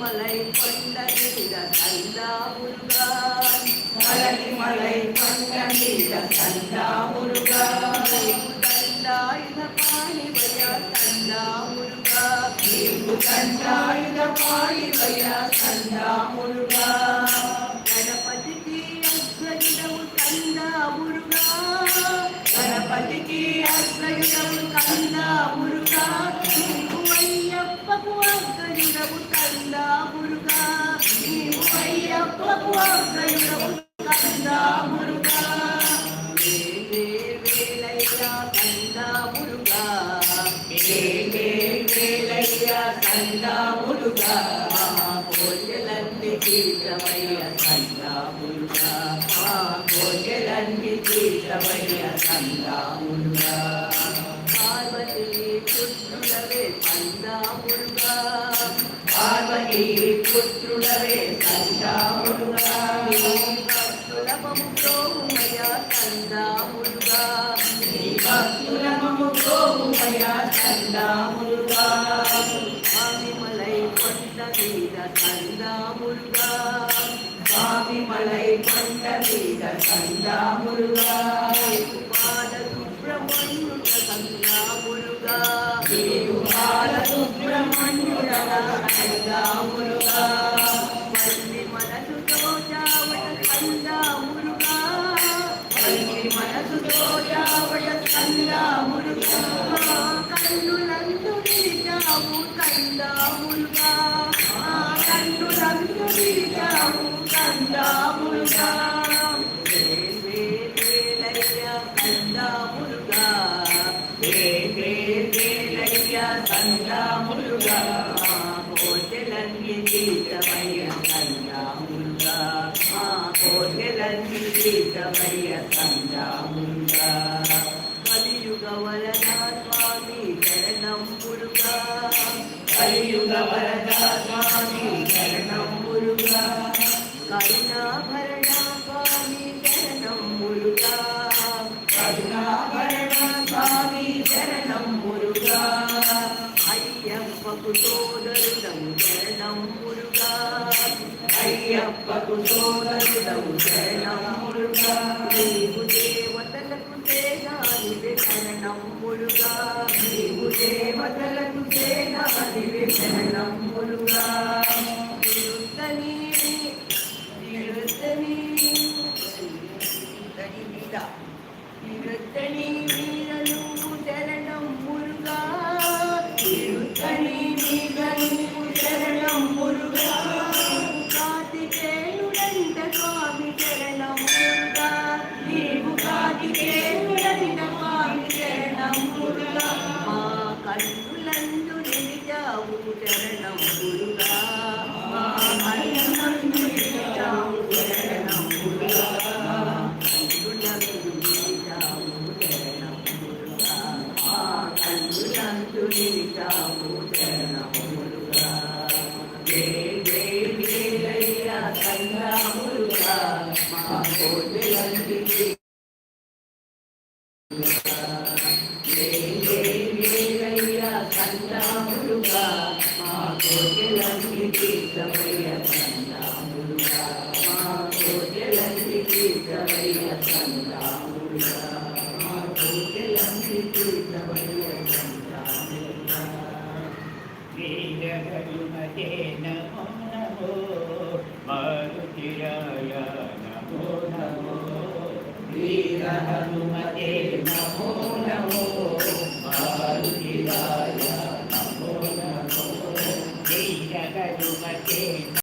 மலை கொண்ட வீர சந்தா முருகா மலை கொண்ட வீர சந்தா முருகா கண்டாயுத பாணிவய சந்தா முருகா கண்டாயுத பாணிவய சந்தா முருகா గణపతికి అగ్రయుడము కందా మురుగా గణపతికి అగ్రయుడము కందా మురుగా నీవు అయ్యప్పకు అగ్రయుడము కందా మురుగా నీవు అయ్యప్పకు అగ్రయుడము కందా మురుగా వేలయ్యా కందా మురుగా వేలయ్యా కందా మురుగా తీర్థమయ్య సందాములుగా మా కోటలన్నీ తీర్థమయ్య సందాములుగా పార్వతీ పుత్రుడవే సందాములుగా పార్వతీ పుత్రుడవే సందాములుగా భక్తులమము ప్రోమయ సందాములుగా నీ భక్తులమము ప్రోమయ సందాములుగా మలై కొండ మీద సందాములుగా స్వామిమలై కొండ మీద సందాములుగా పాద సుబ్రహ్మణ్యుడ సందాములుగా పాద సుబ్రహ్మణ్యుడ సందాములుగా మల్లి మనసుతో చావట సందాములుగా మల్లి మనసుతో చావట సందాములుగా కన్నులందు నిలిచావు కందాములుగా కన్నులందు నిలిచావు కందాములుగా వేలయ్యా కందాములుగా వేలయ్యా కందాములుగా కోటెలన్నీ తీర్థమయ్య కందాములుగా కోటెలన్నీ తీర్థమయ్య కందాములుగా కలియుగ వరదా స్వామి శరణంబులుగా కలియుగ వరదా స్వామి శరణంబులుగా కరుణాభరణ స్వామి శరణంబులుగా కరుణాభరణ స్వామి శరణంబులుగా అయ్యప్పకు సోదరుడము శరణంబులుగా అయ్యప్పకు సోదరుడము శరణంబులుగా నీవు దేవతలకు సేనానివే శరణంబులుగా నీవు దేవతలకు సేనానివే శరణంబులుగా నిరుత్తని వీరలు శరణంబులుగా నిరుత్తని వీరలు శరణంబులుగా కార్తికేయుడంత స్వామి శరణంబులుగా నీవు కార్తికేయుడంత స్వామి శరణంబులుగా మా కన్నులందు నిలిచావు శరణంబులుగా మా కన్నులందు నిలిచావు శరణంబులుగా కన్నులందు నిలిచావు శరణంబులుగా వేలయ్యా సందాములుగా మా కోటెలన్నీ వేలయ్యా సందాములుగా మా కోటెలన్నీ తీర్థమయ్య సందాములుగా మా కోటెలన్నీ తీర్థమయ్య సందాములుగా మా కోటెలన్నీ తీర్థమయ్య సందాములుగా వీరహనుమతే నమో నమో మారుతిరాయ నమో నమో వీరహనుమతే నమో